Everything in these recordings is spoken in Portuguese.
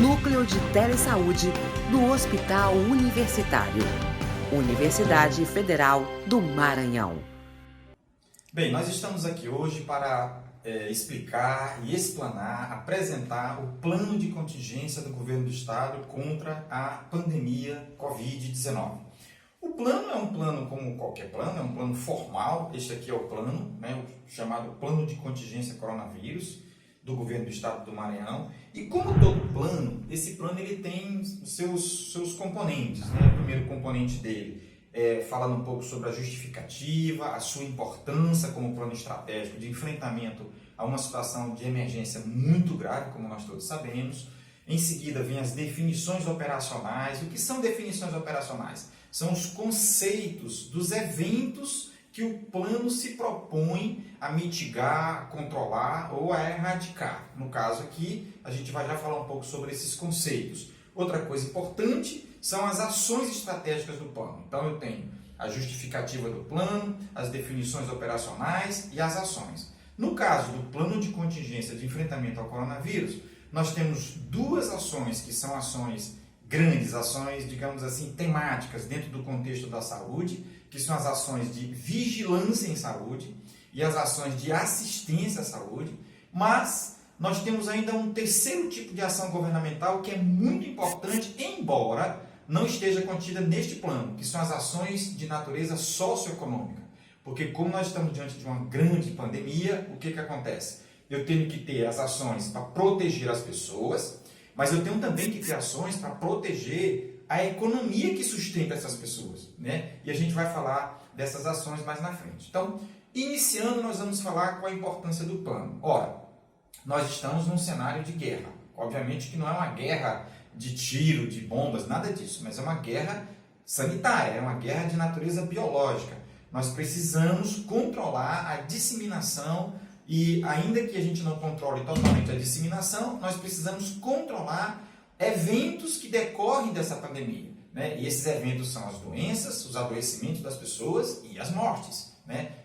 Núcleo de Telesaúde do Hospital Universitário. Universidade Federal do Maranhão. Bem, nós estamos aqui hoje para explicar e explanar, apresentar o plano de contingência do governo do estado contra a pandemia Covid-19. O plano é um plano como qualquer plano, é um plano formal. Este aqui é o plano, o chamado Plano de Contingência Coronavírus do governo do estado do Maranhão. E como todo plano, esse plano ele tem seus componentes. O primeiro componente dele falando um pouco sobre a justificativa, a sua importância como plano estratégico de enfrentamento a uma situação de emergência muito grave, como nós todos sabemos. Em seguida, vem as definições operacionais. O que são definições operacionais? São os conceitos dos eventos que o plano se propõe a mitigar, a controlar ou a erradicar. No caso aqui, a gente vai já falar um pouco sobre esses conceitos. Outra coisa importante são as ações estratégicas do plano. Então, eu tenho a justificativa do plano, as definições operacionais e as ações. No caso do plano de contingência de enfrentamento ao coronavírus, nós temos duas ações que são ações grandes, ações, digamos assim, temáticas dentro do contexto da saúde, que são as ações de vigilância em saúde e as ações de assistência à saúde, mas nós temos ainda um terceiro tipo de ação governamental que é muito importante, embora não esteja contida neste plano, que são as ações de natureza socioeconômica. Porque como nós estamos diante de uma grande pandemia, o que acontece? Eu tenho que ter as ações para proteger as pessoas, mas eu tenho também que ter ações para proteger a economia que sustenta essas pessoas. E a gente vai falar dessas ações mais na frente. Então, iniciando, nós vamos falar qual a importância do plano. Ora, nós estamos num cenário de guerra. Obviamente que não é uma guerra de tiro, de bombas, nada disso, mas é uma guerra sanitária, é uma guerra de natureza biológica. Nós precisamos controlar a disseminação e, ainda que a gente não controle totalmente a disseminação, nós precisamos controlar eventos que decorrem dessa pandemia. E esses eventos são as doenças, os adoecimentos das pessoas e as mortes.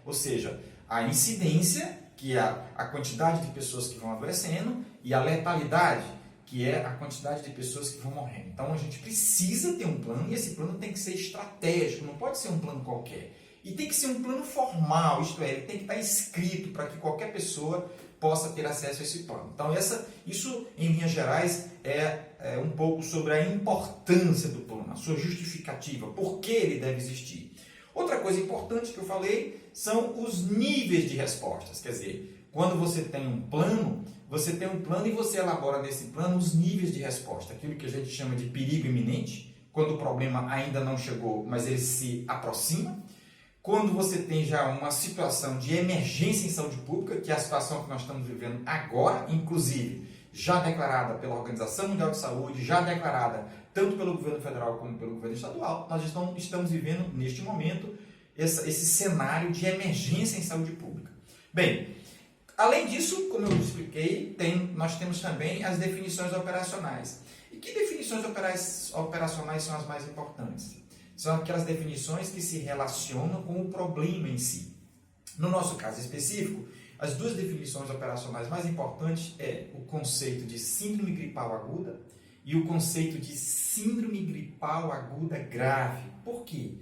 Ou seja, a incidência, que é a quantidade de pessoas que vão adoecendo, e a letalidade, que é a quantidade de pessoas que vão morrendo. Então, a gente precisa ter um plano, e esse plano tem que ser estratégico, não pode ser um plano qualquer. E tem que ser um plano formal, isto é, ele tem que estar escrito para que qualquer pessoa possa ter acesso a esse plano. Então, isso, em linhas gerais, é um pouco sobre a importância do plano, a sua justificativa, por que ele deve existir. Outra coisa importante que eu falei são os níveis de respostas. Quer dizer, quando você tem um plano e você elabora nesse plano os níveis de resposta. Aquilo que a gente chama de perigo iminente, quando o problema ainda não chegou, mas ele se aproxima. Quando você tem já uma situação de emergência em saúde pública, que é a situação que nós estamos vivendo agora, inclusive já declarada pela Organização Mundial de Saúde, já declarada tanto pelo governo federal como pelo governo estadual, nós estamos vivendo neste momento esse cenário de emergência em saúde pública. Bem, além disso, como eu expliquei, nós temos também as definições operacionais. E que definições operacionais são as mais importantes? São aquelas definições que se relacionam com o problema em si. No nosso caso específico, as duas definições operacionais mais importantes é o conceito de síndrome gripal aguda e o conceito de síndrome gripal aguda grave. Por quê?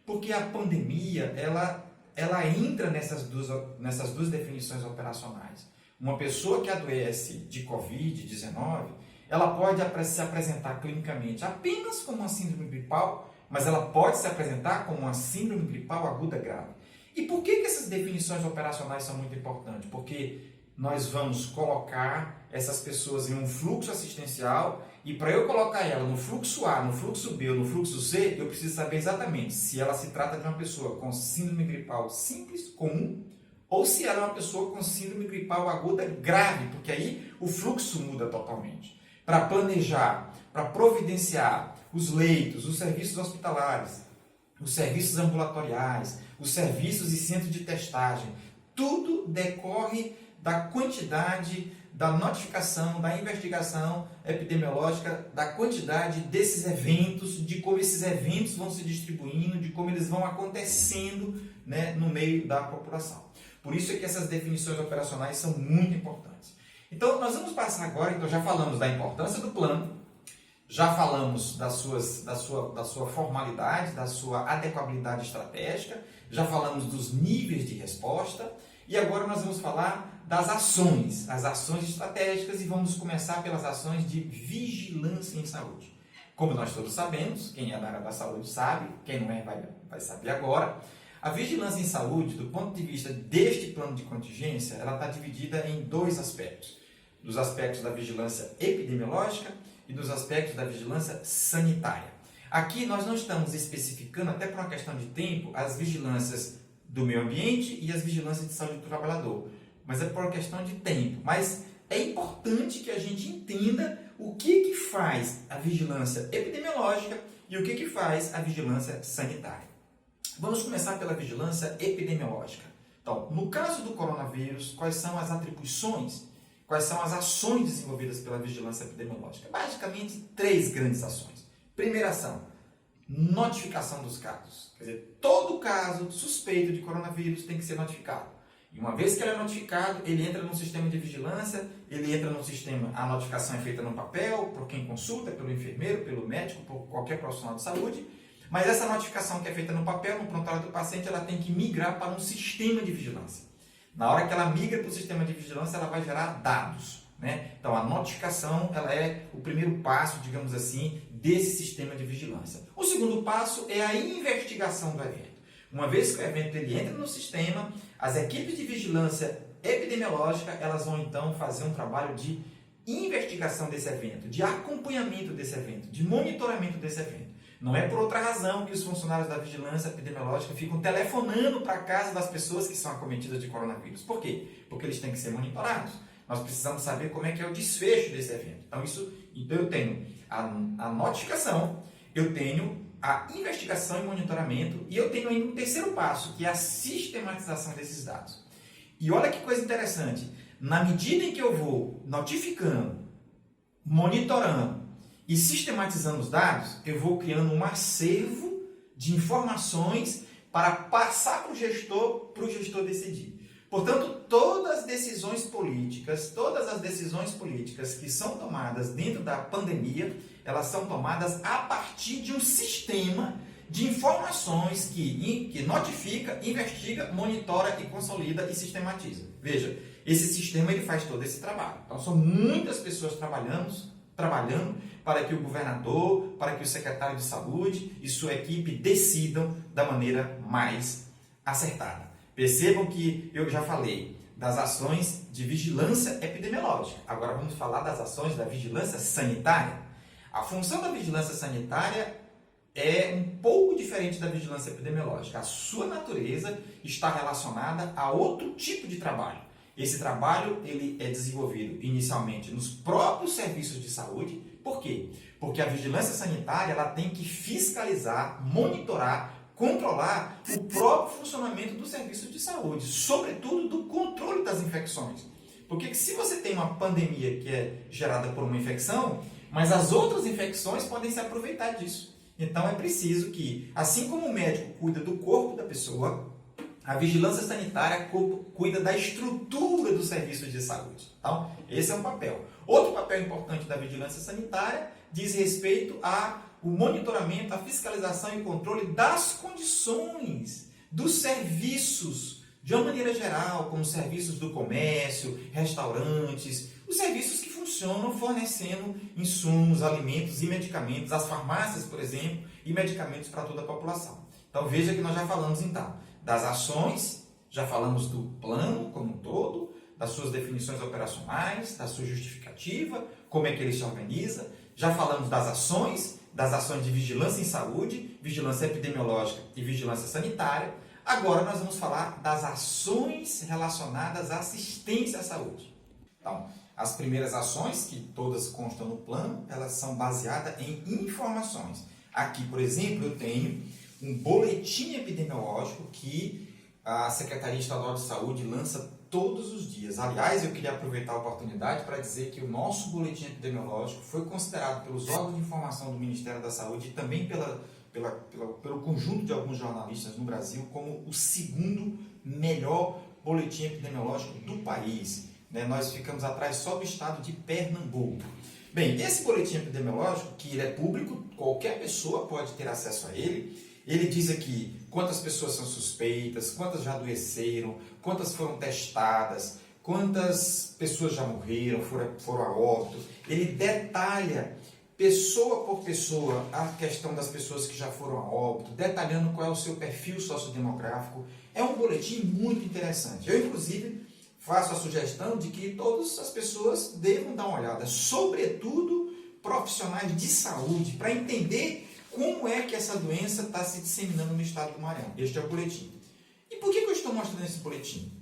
Porque a pandemia, ela entra nessas duas definições operacionais. Uma pessoa que adoece de Covid-19, ela pode se apresentar clinicamente apenas como uma síndrome gripal, mas ela pode se apresentar como uma síndrome gripal aguda grave. E por que essas definições operacionais são muito importantes? Porque nós vamos colocar essas pessoas em um fluxo assistencial e para eu colocar ela no fluxo A, no fluxo B ou no fluxo C, eu preciso saber exatamente se ela se trata de uma pessoa com síndrome gripal simples, comum, ou se ela é uma pessoa com síndrome gripal aguda grave, porque aí o fluxo muda totalmente. Para planejar, para providenciar os leitos, os serviços hospitalares, os serviços ambulatoriais, os serviços e centros de testagem, tudo decorre da quantidade, da notificação, da investigação epidemiológica, da quantidade desses eventos, de como esses eventos vão se distribuindo, de como eles vão acontecendo, no meio da população. Por isso é que essas definições operacionais são muito importantes. Então, nós vamos passar agora, então já falamos da importância do plano, já falamos da sua formalidade, da sua adequabilidade estratégica, já falamos dos níveis de resposta e agora nós vamos falar das ações, as ações estratégicas e vamos começar pelas ações de vigilância em saúde. Como nós todos sabemos, quem é da área da saúde sabe, quem não é vai saber agora, a vigilância em saúde, do ponto de vista deste plano de contingência, ela está dividida em dois aspectos. Dos aspectos da vigilância epidemiológica e dos aspectos da vigilância sanitária. Aqui nós não estamos especificando, até por uma questão de tempo, as vigilâncias do meio ambiente e as vigilâncias de saúde do trabalhador. Mas é por uma questão de tempo. Mas é importante que a gente entenda o que faz a vigilância epidemiológica e o que faz a vigilância sanitária. Vamos começar pela vigilância epidemiológica. Então, no caso do coronavírus, quais são as atribuições, quais são as ações desenvolvidas pela vigilância epidemiológica? Basicamente, 3 grandes ações. Primeira ação, notificação dos casos. Quer dizer, todo caso suspeito de coronavírus tem que ser notificado. E uma vez que ele é notificado, ele entra no sistema de vigilância, ele entra no sistema, a notificação é feita no papel, por quem consulta, pelo enfermeiro, pelo médico, por qualquer profissional de saúde, mas essa notificação que é feita no papel, no prontuário do paciente, ela tem que migrar para um sistema de vigilância. Na hora que ela migra para o sistema de vigilância, ela vai gerar dados, né? Então, a notificação ela é o primeiro passo, digamos assim, desse sistema de vigilância. O segundo passo é a investigação do evento. Uma vez que o evento ele entra no sistema, as equipes de vigilância epidemiológica elas vão então fazer um trabalho de investigação desse evento, de acompanhamento desse evento, de monitoramento desse evento. Não é por outra razão que os funcionários da vigilância epidemiológica ficam telefonando para a casa das pessoas que são acometidas de coronavírus. Por quê? Porque eles têm que ser monitorados. Nós precisamos saber como é que é o desfecho desse evento. Então eu tenho a notificação, eu tenho a investigação e monitoramento e eu tenho ainda um terceiro passo, que é a sistematização desses dados. E olha que coisa interessante, na medida em que eu vou notificando, monitorando e sistematizando os dados, eu vou criando um acervo de informações para passar para o gestor decidir. Portanto, todas as decisões políticas que são tomadas dentro da pandemia, elas são tomadas a partir de um sistema de informações que notifica, investiga, monitora e consolida e sistematiza. Veja, esse sistema ele faz todo esse trabalho. Então, são muitas pessoas trabalhando para que o governador, para que o secretário de saúde e sua equipe decidam da maneira mais acertada. Percebam que eu já falei das ações de vigilância epidemiológica. Agora vamos falar das ações da vigilância sanitária. A função da vigilância sanitária é um pouco diferente da vigilância epidemiológica. A sua natureza está relacionada a outro tipo de trabalho. Esse trabalho ele é desenvolvido inicialmente nos próprios serviços de saúde. Por quê? Porque a vigilância sanitária ela tem que fiscalizar, monitorar, controlar o próprio funcionamento do serviço de saúde, sobretudo do controle das infecções. Porque se você tem uma pandemia que é gerada por uma infecção, mas as outras infecções podem se aproveitar disso. Então é preciso que, assim como o médico cuida do corpo da pessoa, a vigilância sanitária cuida da estrutura do serviço de saúde. Então, esse é um papel. Outro papel importante da vigilância sanitária diz respeito ao monitoramento, a fiscalização e controle das condições dos serviços, de uma maneira geral, como serviços do comércio, restaurantes, os serviços que funcionam fornecendo insumos, alimentos e medicamentos, as farmácias, por exemplo, e medicamentos para toda a população. Então, veja que nós já falamos, então, das ações, já falamos do plano como um todo, das suas definições operacionais, da sua justificativa, como é que ele se organiza. Já falamos das ações de vigilância em saúde, vigilância epidemiológica e vigilância sanitária. Agora nós vamos falar das ações relacionadas à assistência à saúde. Então, as primeiras ações, que todas constam no plano, elas são baseadas em informações. Aqui, por exemplo, eu tenho um boletim epidemiológico que a Secretaria Estadual de Saúde lança todos os dias. Aliás, eu queria aproveitar a oportunidade para dizer que o nosso boletim epidemiológico foi considerado pelos órgãos de informação do Ministério da Saúde e também pelo conjunto de alguns jornalistas no Brasil como o segundo melhor boletim epidemiológico do país. né? Nós ficamos atrás só do estado de Pernambuco. Bem, esse boletim epidemiológico, que ele é público, qualquer pessoa pode ter acesso a ele. Ele diz aqui quantas pessoas são suspeitas, quantas já adoeceram, quantas foram testadas, quantas pessoas já morreram, foram a óbito. Ele detalha, pessoa por pessoa, a questão das pessoas que já foram a óbito, detalhando qual é o seu perfil sociodemográfico. É um boletim muito interessante. Eu, inclusive, faço a sugestão de que todas as pessoas devam dar uma olhada, sobretudo profissionais de saúde, para entender como é que essa doença está se disseminando no estado do Maranhão. Este é o boletim. E por que eu estou mostrando esse boletim?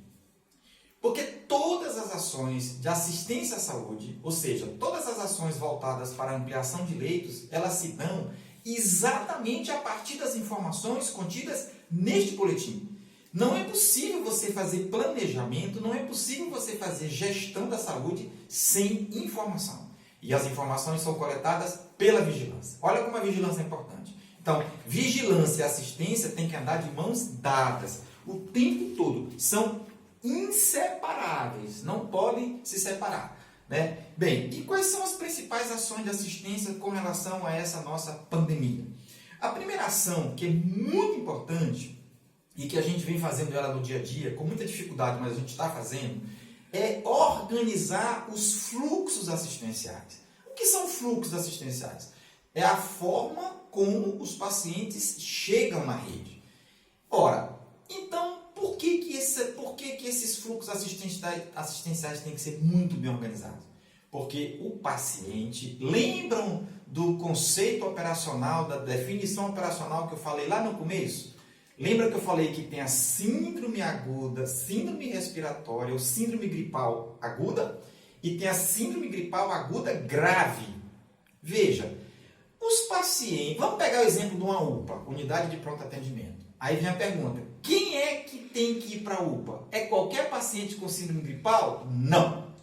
Porque todas as ações de assistência à saúde, ou seja, todas as ações voltadas para a ampliação de leitos, elas se dão exatamente a partir das informações contidas neste boletim. Não é possível você fazer planejamento, não é possível você fazer gestão da saúde sem informação. E as informações são coletadas pela vigilância. Olha como a vigilância é importante. Então, vigilância e assistência têm que andar de mãos dadas o tempo todo. São inseparáveis, não podem se separar, né? Bem, e quais são as principais ações de assistência com relação a essa nossa pandemia? A primeira ação, que é muito importante e que a gente vem fazendo ela no dia a dia, com muita dificuldade, mas a gente está fazendo, é organizar os fluxos assistenciais. O que são fluxos assistenciais? É a forma como os pacientes chegam na rede. Ora, então, por que esses fluxos assistenciais têm que ser muito bem organizados? Porque o paciente, lembram do conceito operacional, da definição operacional que eu falei lá no começo? Lembra que eu falei que tem a síndrome aguda, síndrome respiratória ou síndrome gripal aguda? E tem a síndrome gripal aguda grave. Veja, os pacientes... Vamos pegar o exemplo de uma UPA, Unidade de Pronto Atendimento. Aí vem a pergunta, quem é que tem que ir para a UPA? É qualquer paciente com síndrome gripal? Não.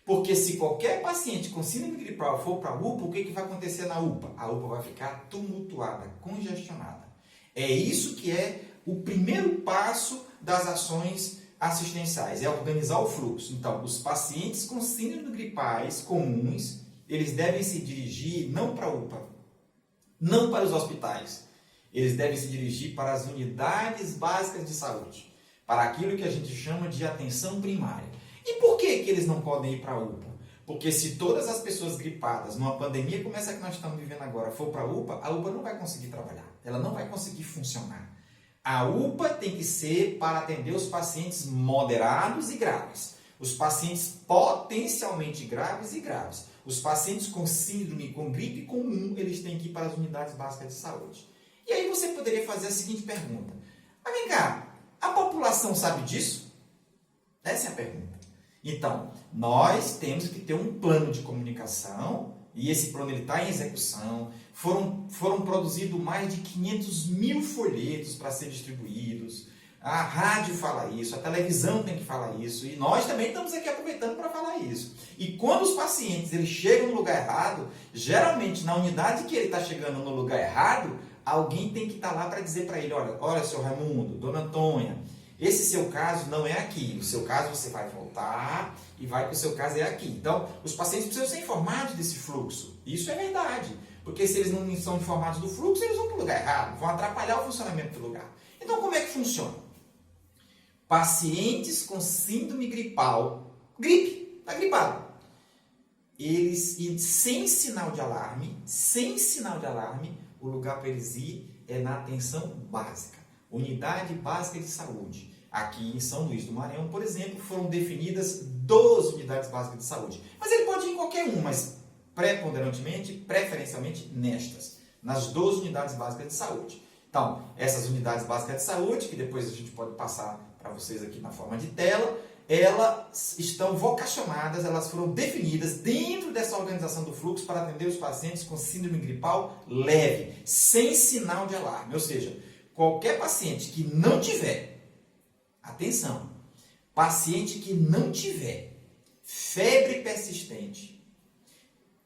Porque se qualquer paciente com síndrome gripal for para a UPA, o que vai acontecer na UPA? A UPA vai ficar tumultuada, congestionada. É isso que é o primeiro passo das ações assistenciais, é organizar o fluxo. Então, os pacientes com síndrome gripais comuns, eles devem se dirigir não para a UPA, não para os hospitais. Eles devem se dirigir para as unidades básicas de saúde, para aquilo que a gente chama de atenção primária. E por que eles não podem ir para a UPA? Porque se todas as pessoas gripadas, numa pandemia como essa que nós estamos vivendo agora, for para a UPA não vai conseguir trabalhar, ela não vai conseguir funcionar. A UPA tem que ser para atender os pacientes moderados e graves, os pacientes potencialmente graves e graves. Os pacientes com síndrome, com gripe comum, eles têm que ir para as unidades básicas de saúde. E aí você poderia fazer a seguinte pergunta. Mas vem cá, a população sabe disso? Essa é a pergunta. Então, nós temos que ter um plano de comunicação, e esse plano está em execução. Foram produzidos mais de 500 mil folhetos para ser distribuídos. A rádio fala isso, a televisão tem que falar isso, e nós também estamos aqui aproveitando para falar isso. E quando os pacientes eles chegam no lugar errado, geralmente na unidade que ele está chegando no lugar errado, alguém tem que estar lá para dizer para ele, olha, seu Raimundo, dona Antônia, esse seu caso não é aqui, o seu caso você vai voltar e vai que o seu caso é aqui. Então, os pacientes precisam ser informados desse fluxo. Isso é verdade, porque se eles não são informados do fluxo, eles vão para o lugar errado, vão atrapalhar o funcionamento do lugar. Então, como é que funciona? Pacientes com síndrome gripal, gripe, está gripado. Eles, sem sinal de alarme, o lugar para eles ir é na atenção básica, unidade básica de saúde. Aqui em São Luís do Maranhão, por exemplo, foram definidas 12 unidades básicas de saúde. Mas ele pode ir em qualquer uma, mas preferencialmente nestas, nas 12 unidades básicas de saúde. Então, essas unidades básicas de saúde, que depois a gente pode passar para vocês aqui na forma de tela, elas estão vocacionadas, elas foram definidas dentro dessa organização do fluxo para atender os pacientes com síndrome gripal leve, sem sinal de alarme. Ou seja, qualquer paciente que não tiver, atenção, paciente que não tiver febre persistente,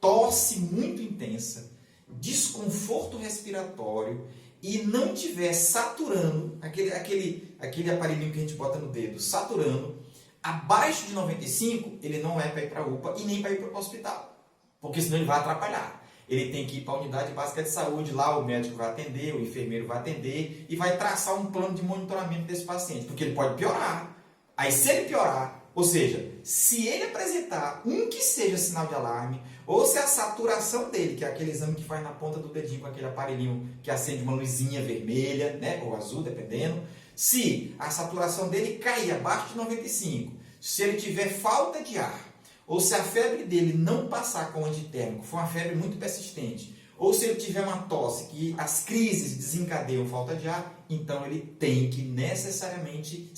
tosse muito intensa, desconforto respiratório e não tiver saturando, aquele aparelhinho que a gente bota no dedo, saturando, Abaixo de 95, ele não é para ir para a UPA e nem para ir para o hospital, porque senão ele vai atrapalhar. Ele tem que ir para a unidade básica de saúde, lá o médico vai atender, o enfermeiro vai atender e vai traçar um plano de monitoramento desse paciente, porque ele pode piorar. Aí se ele piorar, ou seja, se ele apresentar um que seja sinal de alarme, ou se a saturação dele, que é aquele exame que faz na ponta do dedinho com aquele aparelhinho que acende uma luzinha vermelha, né, ou azul, dependendo, se a saturação dele cair abaixo de 95, se ele tiver falta de ar, ou se a febre dele não passar com o antitérmico, for uma febre muito persistente, ou se ele tiver uma tosse que as crises desencadeiam falta de ar, então ele tem que necessariamente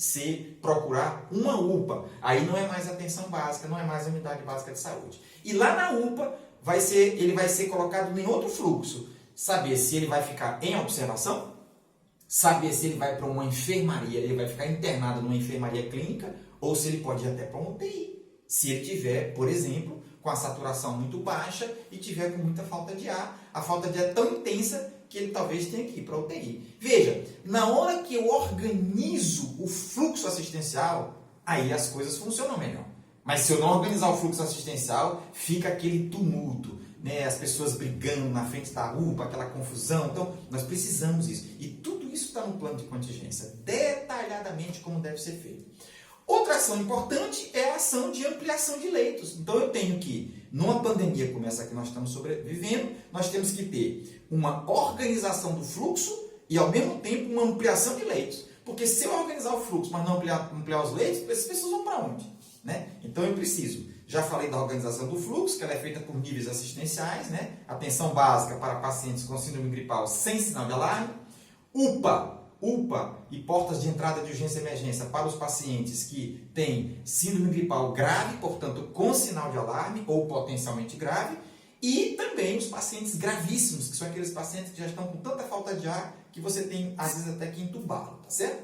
procurar uma UPA. Aí não é mais atenção básica, não é mais a unidade básica de saúde. E lá na UPA ele vai ser colocado em outro fluxo. Saber se ele vai ficar em observação, saber se ele vai para uma enfermaria, ele vai ficar internado numa enfermaria clínica, ou se ele pode ir até para uma UTI. Se ele tiver, por exemplo, com a saturação muito baixa e tiver com muita falta de ar, a falta de ar é tão intensa que ele talvez tenha que ir para a UTI. Veja, na hora que eu organizo o fluxo assistencial, aí as coisas funcionam melhor. Mas se eu não organizar o fluxo assistencial, fica aquele tumulto, né? As pessoas brigando na frente da UPA, aquela confusão. Então, nós precisamos disso. E tudo isso está no plano de contingência, detalhadamente como deve ser feito. Outra ação importante é a ação de ampliação de leitos. Então eu tenho que, numa pandemia como essa que nós estamos sobrevivendo, nós temos que ter uma organização do fluxo e, ao mesmo tempo, uma ampliação de leitos. Porque se eu organizar o fluxo, mas não ampliar os leitos, essas pessoas vão para onde? Né? Então eu preciso, já falei da organização do fluxo, que ela é feita por níveis assistenciais, né? Atenção básica para pacientes com síndrome gripal sem sinal de alarme, UPA e portas de entrada de urgência e emergência para os pacientes que têm síndrome gripal grave, portanto com sinal de alarme ou potencialmente grave, e também os pacientes gravíssimos, que são aqueles pacientes que já estão com tanta falta de ar que você tem às vezes até que entubá-lo, tá certo?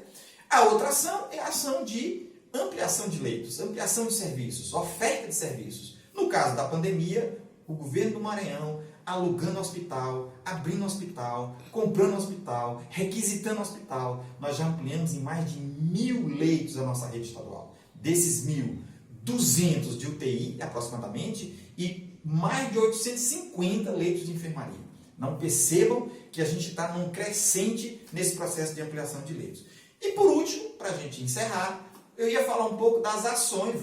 A outra ação é a ação de ampliação de leitos, ampliação de serviços, oferta de serviços. No caso da pandemia, o governo do Maranhão alugando hospital, abrindo hospital, comprando hospital, requisitando hospital. Nós já ampliamos em mais de 1.000 leitos a nossa rede estadual. Desses 1.000, 200 de UTI aproximadamente e mais de 850 leitos de enfermaria. Não percebam que a gente está num crescente nesse processo de ampliação de leitos. E por último, para a gente encerrar, eu ia falar um pouco das ações,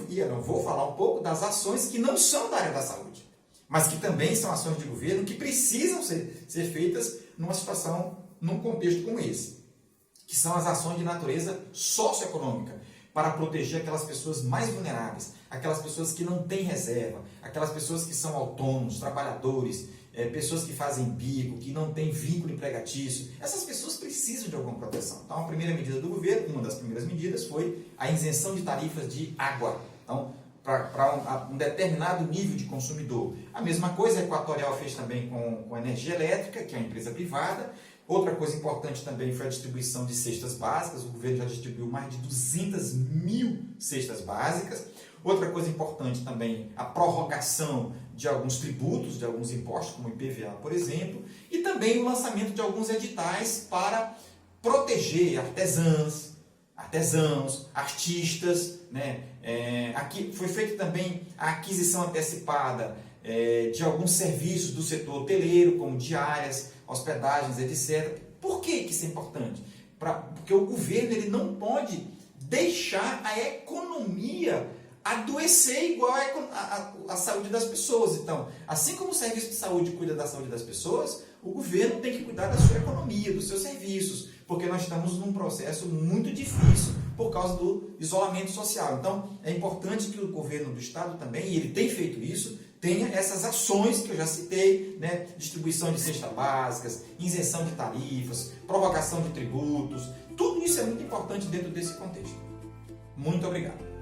vou falar um pouco das ações que não são da área da saúde, mas que também são ações de governo que precisam ser feitas numa situação, num contexto como esse, que são as ações de natureza socioeconômica, para proteger aquelas pessoas mais vulneráveis, aquelas pessoas que não têm reserva, aquelas pessoas que são autônomos, trabalhadores, pessoas que fazem bico, que não têm vínculo empregatício. Essas pessoas precisam de alguma proteção. Então, a primeira medida do governo, uma das primeiras medidas, foi a isenção de tarifas de água. Então, para um determinado nível de consumidor. A mesma coisa a Equatorial fez também com a energia elétrica, que é uma empresa privada. Outra coisa importante também foi a distribuição de cestas básicas. O governo já distribuiu mais de 200.000 cestas básicas. Outra coisa importante também, a prorrogação de alguns tributos, de alguns impostos, como o IPVA, por exemplo. E também o lançamento de alguns editais para proteger artesãos, artistas, né? Aqui foi feita também a aquisição antecipada de alguns serviços do setor hoteleiro, como diárias, hospedagens, etc. Por que isso é importante? Porque o governo ele não pode deixar a economia adoecer igual a saúde das pessoas. Então, assim como o serviço de saúde cuida da saúde das pessoas, o governo tem que cuidar da sua economia, dos seus serviços, porque nós estamos num processo muito difícil por causa do isolamento social. Então, é importante que o governo do estado também, e ele tem feito isso, tenha essas ações que eu já citei, né? Distribuição de cestas básicas, isenção de tarifas, prorrogação de tributos. Tudo isso é muito importante dentro desse contexto. Muito obrigado.